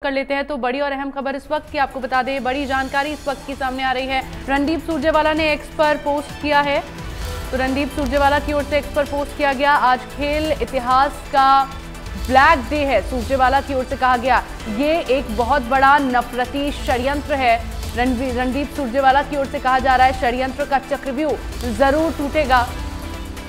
कर लेते हैं तो बड़ी और अहम खबर इस वक्त की आपको बता दें, बड़ी जानकारी इस वक्त की सामने आ रही है। रणदीप सुरजेवाला ने एक्स पर पोस्ट किया है। तो रणदीप सुरजेवाला की ओर से एक्स पर पोस्ट किया गया, आज खेल इतिहास का ब्लैक डे है। सुरजेवाला की ओर से कहा गया ये एक बहुत बड़ा नफरती षड्यंत्र है। रणदीप सुरजेवाला की ओर से कहा जा रहा है षड्यंत्र का चक्रव्यूह जरूर टूटेगा।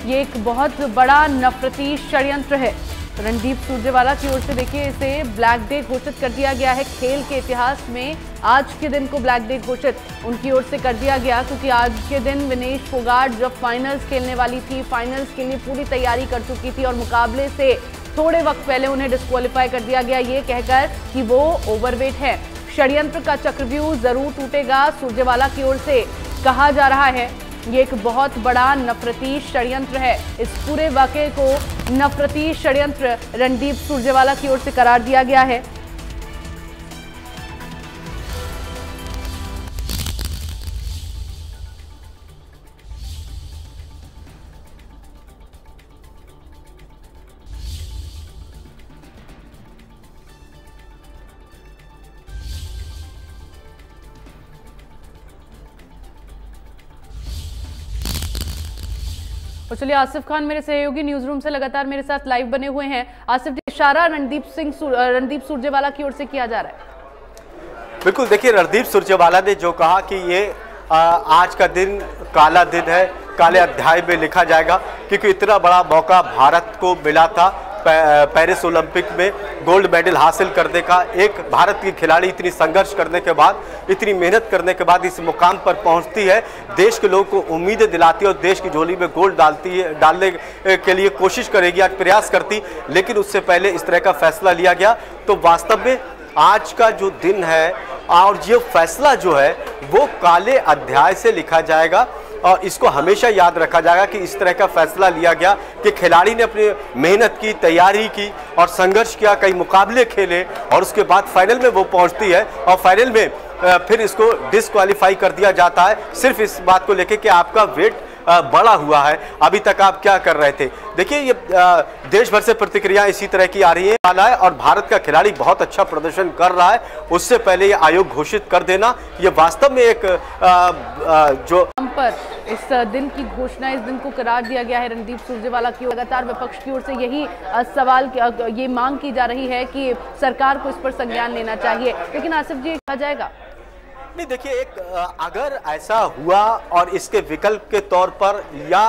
ये एक बहुत बड़ा नफरती षड्यंत्र है। रणदीप सुरजेवाला की ओर से देखिए इसे ब्लैक डे घोषित कर दिया गया है। खेल के इतिहास में आज के दिन को ब्लैक डे घोषित उनकी ओर से कर दिया गया, क्योंकि आज के दिन विनेश फोगाट जब फाइनल्स खेलने वाली थी, फाइनल्स के लिए पूरी तैयारी कर चुकी थी और मुकाबले से थोड़े वक्त पहले उन्हें डिस्क्वालीफाई कर दिया गया, ये कहकर कि वो ओवरवेट है। षड्यंत्र का चक्रव्यूह जरूर टूटेगा, सुरजेवाला की ओर से कहा जा रहा है। ये एक बहुत बड़ा नफरती षड्यंत्र है। इस पूरे वाकये को नफरती षड्यंत्र रणदीप सुरजेवाला की ओर से करार दिया गया है। और चलिए आसिफ खान मेरे सहयोगी न्यूज रूम से लगातार मेरे साथ लाइव बने हुए हैं। आसिफ, इशारा रणदीप सुरजेवाला की ओर से किया जा रहा है। बिल्कुल, देखिए रणदीप सुरजेवाला ने जो कहा कि ये आज का दिन काला दिन है, काले अध्याय में लिखा जाएगा, क्योंकि इतना बड़ा मौका भारत को मिला था पेरिस ओलंपिक में गोल्ड मेडल हासिल करने का। एक भारत की खिलाड़ी इतनी संघर्ष करने के बाद, इतनी मेहनत करने के बाद इस मुकाम पर पहुंचती है, देश के लोगों को उम्मीदें दिलाती है और देश की झोली में गोल्ड डालने के लिए कोशिश करेगी, आज प्रयास करती, लेकिन उससे पहले इस तरह का फैसला लिया गया। तो वास्तव में आज का जो दिन है और ये फैसला जो है वो काले अध्याय से लिखा जाएगा और इसको हमेशा याद रखा जाएगा कि इस तरह का फैसला लिया गया कि खिलाड़ी ने अपनी मेहनत की, तैयारी की और संघर्ष किया, कई मुकाबले खेले और उसके बाद फाइनल में वो पहुंचती है और फाइनल में फिर इसको डिस्क्वालीफाई कर दिया जाता है, सिर्फ इस बात को लेकर कि आपका वेट बड़ा हुआ है, अभी तक आप क्या कर रहे थे। देखिए ये देश भर से प्रतिक्रिया इसी तरह की आ रही है और भारत का खिलाड़ी बहुत अच्छा प्रदर्शन कर रहा है, उससे पहले ये आयोग घोषित कर देना ये वास्तव में एक जो पर इस दिन की घोषणा, इस दिन को करार दिया गया है रणदीप सुरजेवाला की। लगातार विपक्ष की ओर से यही सवाल, ये मांग की जा रही है कि सरकार को इस पर संज्ञान लेना चाहिए, लेकिन आसिफ जी कहा जाएगा नहीं। देखिए एक अगर ऐसा हुआ और इसके विकल्प के तौर पर या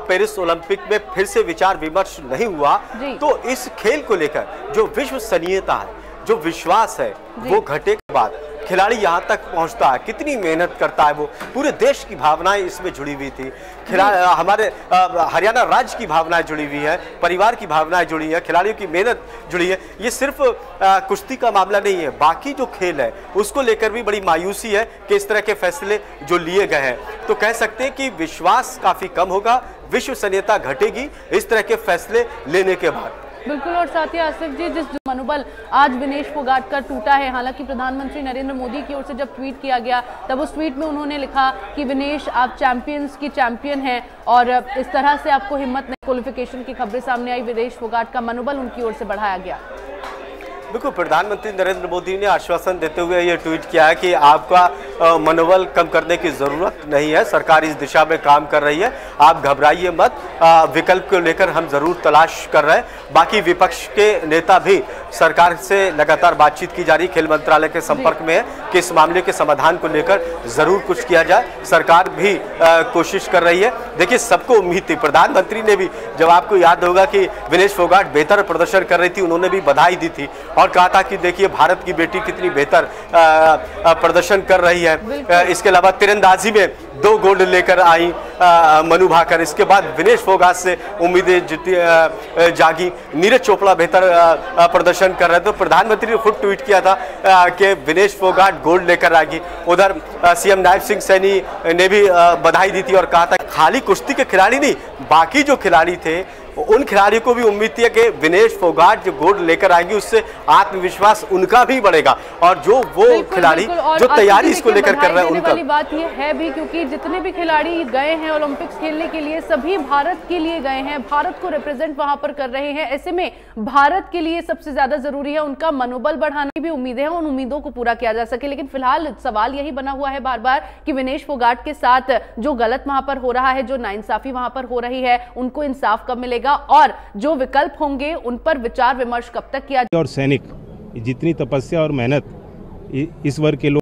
पेरिस ओलंपिक में फिर से विचार विमर्श नहीं हुआ तो इस खेल को लेकर जो विश्वसनीयता है, जो विश्वास है वो घटे के बाद खिलाड़ी यहाँ तक पहुँचता है, कितनी मेहनत करता है, वो पूरे देश की भावनाएं इसमें जुड़ी हुई थी। हमारे हरियाणा राज्य की भावनाएं जुड़ी हुई है, परिवार की भावनाएं जुड़ी है, खिलाड़ियों की मेहनत जुड़ी है। ये सिर्फ कुश्ती का मामला नहीं है, बाकी जो खेल है उसको लेकर भी बड़ी मायूसी है कि इस तरह के फैसले जो लिए गए हैं। तो कह सकते हैं कि विश्वास काफी कम होगा, विश्वसनीयता घटेगी इस तरह के फैसले लेने के बाद। बिल्कुल, और साथ ही आसिफ जी जिस मनोबल आज विनेश फोगाट का टूटा है, हालांकि प्रधानमंत्री नरेंद्र मोदी की ओर से जब ट्वीट किया गया तब उस ट्वीट में उन्होंने लिखा कि विनेश आप चैंपियंस की चैंपियन हैं और इस तरह से आपको हिम्मत नहीं। क्वालिफिकेशन की खबरें सामने आई, विनेश फोगाट का मनोबल उनकी ओर से बढ़ाया गया। बिल्कुल, प्रधानमंत्री नरेंद्र मोदी ने आश्वासन देते हुए ये ट्वीट किया है कि आपका मनोबल कम करने की ज़रूरत नहीं है, सरकार इस दिशा में काम कर रही है, आप घबराइए मत, विकल्प को लेकर हम ज़रूर तलाश कर रहे हैं। बाकी विपक्ष के नेता भी सरकार से लगातार बातचीत की जा रही, खेल मंत्रालय के संपर्क में है कि इस मामले के समाधान को लेकर ज़रूर कुछ किया जाए, सरकार भी कोशिश कर रही है। देखिए सबको उम्मीद थी, प्रधानमंत्री ने भी, जब आपको याद होगा कि विनेश फोगाट बेहतर प्रदर्शन कर रही थी, उन्होंने भी बधाई दी थी और कहा था कि देखिए भारत की बेटी कितनी बेहतर प्रदर्शन कर रही है। इसके अलावा तीरंदाजी में 2 गोल्ड लेकर आई मनु भाकर। इसके बाद विनेश फोगाट से उम्मीदें जागी, नीरज चोपड़ा बेहतर प्रदर्शन कर रहे थे। तो प्रधानमंत्री ने खुद ट्वीट किया था कि विनेश फोगाट गोल्ड लेकर आएगी। उधर सीएम नायब सिंह सैनी ने भी बधाई दी थी और कहा था खाली कुश्ती के खिलाड़ी नहीं, बाकी जो खिलाड़ी थे उन खिलाड़ियों को भी उम्मीद थी कि विनेश फोगाट जो गोल्ड लेकर आएंगे उससे आत्मविश्वास उनका भी बढ़ेगा और जो वो खिलाड़ी जो तैयारी इसको लेकर कर रहे हैं उनका। बात ये है भी क्योंकि जितने भी खिलाड़ी गए हैं हैं ओलंपिक्स खेलने के लिए, सभी भारत के लिए गए हैं, भारत को रिप्रेजेंट वहां पर कर रहे हैं। ऐसे में भारत के लिए सबसे ज्यादा जरूरी है उनका मनोबल बढ़ाने की भी उम्मीदें हैं, उन उम्मीदों को पूरा किया जा सके। लेकिन फिलहाल सवाल यही बना हुआ है बार बार कि विनेश फोगाट के साथ जो गलत वहां पर हो रहा है, जो नाइंसाफी वहां पर हो रही है, उनको इंसाफ कब मिलेगा और जो विकल्प होंगे उन पर विचार विमर्श कब तक किया। और सैनिक जितनी तपस्या और मेहनत इस वर्ग के लोग